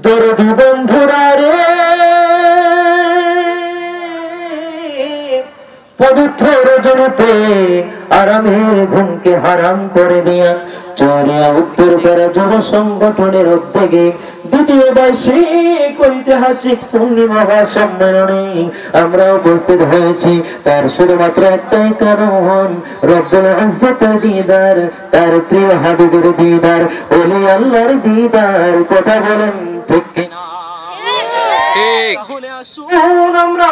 দরদি বন্ধুরা রে, পবিত্র রজনীতে আরামের ঘুমকে হারাম করে দিয়া চরিয়া উত্তর পাড়া যুব সংগঠনের উদ্যোগে দ্বিতীয় বার্ষিক ঐতিহাসিক সুন্নি মহাসম্মেলনে আমরা উপস্থিত হয়েছি। তার শুধুমাত্র একটাই কারণ, রব্বুল ইজ্জতের দিদার, তার প্রিয় হাবিবের দিদার, ওলি আল্লাহর দিদার। কথা বলেন ঠিক কিনা? তাহলে আসুন আমরা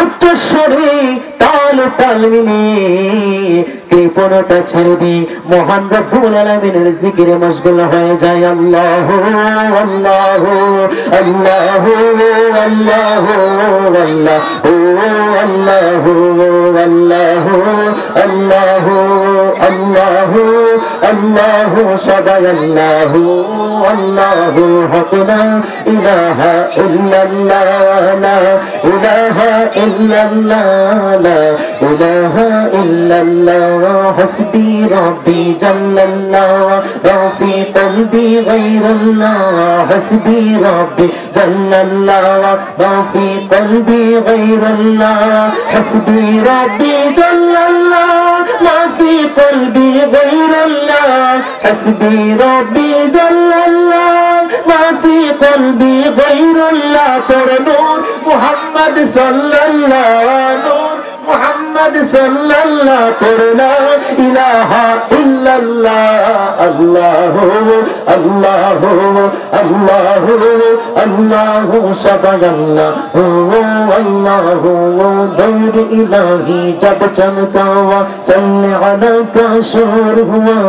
উচ্চস্বরে তাল তাল মিলিয়ে কৃপণতা ছেড়ে দিই, মহান রব্বুল আলামিনের জিকিরে মশগুল হয়ে যায়। আল্লাহু আল্লাহু আল্লাহু আল্লাহু আল্লাহু আল্লাহু আল্লাহু আল্লাহু আল্লাহু আল্লাহু সবাই আল্লাহু আল্লাহু হক লা ইলাহা ইল্লাল্লাহ লা ইলাহা ইল্লাল্লাহ লা ইলাহা ইল্লাল্লাহ হাসবি রাব্বি জাল্লাল্লাহ রাফি কলবি গায়রুল্লাহ হাসবি রাব্বি জাল্লাল্লাহ রাফি কলবি গায়রুল্লাহ হাসবি রাব্বি জাল্লাল্লাহ রাফি কলবি গায়রুল্লাহ হাসবি রাব্বি জাল্লাল্লাহ রাফি কলবি গায়রুল্লাহ। তোর নূর মুহাম্মদ সাল্লাল্লাহু মুহাম্মদ সাল্লাল্লাহ তোর লা ইলাহা ইল্লাল্লাহ। আল্লাহু আল্লাহু আল্লাহু আল্লাহু সবাই আল্লাহু আল্লাহু নূর ইলাহি জব চমকাওয়া সাল্লি আলা কা শুর হুয়া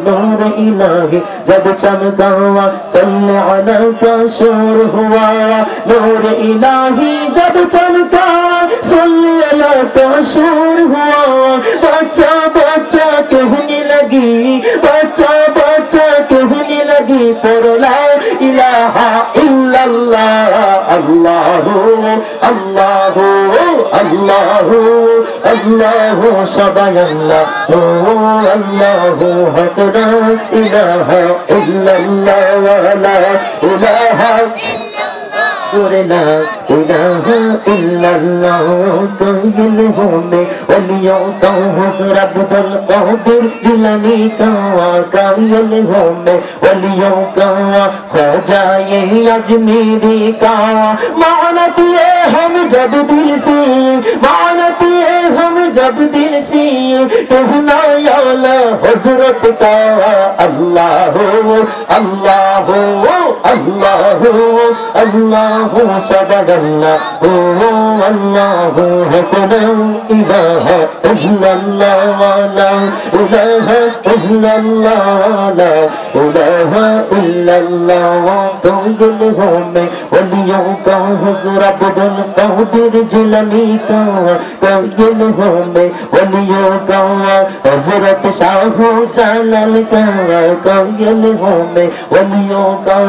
নূর ইলাহি জব চমকাওয়া সাল্লি আলা কা শুর হুয়া নূর ইলাহি জব চমকা সাল্লি আলা কা শুর হুয়া। बच्चा बच्चा कहने लगी, बच्चा बच्चा कहने लगी पर ला इलाहा इल्लल्लाह। अल्लाहु अल्लाहु अल्लाहु अल्लाहु सबाय अल्लाहु अल्लाहु हक ला इलाहा इल्लल्लाह ला इलाहा لا إله إلا الله كل هم وليو كوه رب القادر جلني كوا كايل هم وليو كوا خجاye अजमेरी का मानती है हम जब दिल से, मानती है हम जब दिल से कहना या अल्लाह हजरत का। अल्लाह अल्लाह अल्लाह अल्लाह सबदल्लाहु अल्लाहु हक ला इलाहा इल्लल्लाह ला इलाहा इल्लल्लाह ला इलाहा इल्लल्लाह। तुम में वलियों का हुजूर अब्दुल कादिर जिलानी का कायल में वलियों का हजरत शाह जालाल का कायल में वलियों का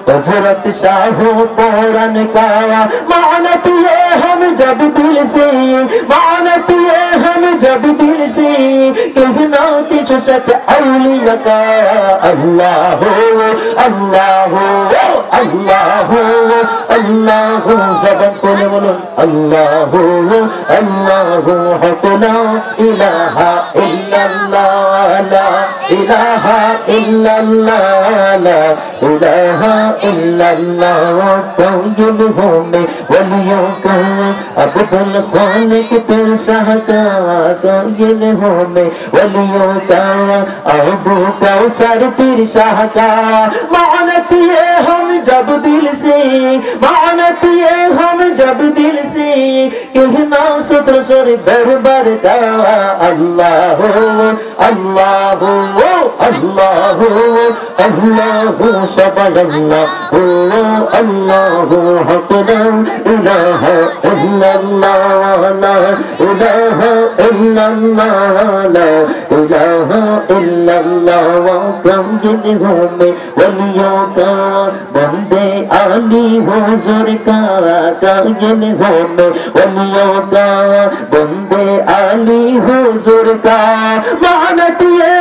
हजरत शाह पौरान का। मानती है हम जब दिल से, मानती है हम जब दिल से कहना किछ सत औलिया का। अल्लाह अल्लाह अल्लाह अल्लाह जबान खोले बोलो अल्लाह अल्लाह हक ला इलाहा इल्लल्लाह ला इलाहा इल्लल्लाह ला इलाहा इल्लल्लाह। कायल में वलियों का अब्दुल खालिक पीर शाह का कायल में वलियों का अबू कौसर पीर शाह का। मानती है हम जब दिल से, मानती है हम जब दिल से कहना सत्र सर बरबर का। अल्लाह अल्लाह अल्लाह अल्लाह सबद अल्लाह अल्लाह हक ला इलाहा इल्लल्लाह ला इलाहा इल्लल्लाह ला इलाहा इल्लल्लाह। कायल में वलियों का बंदे आली हुजूर का कायल में वलियों का बंदे आली हुजूर का। मानती है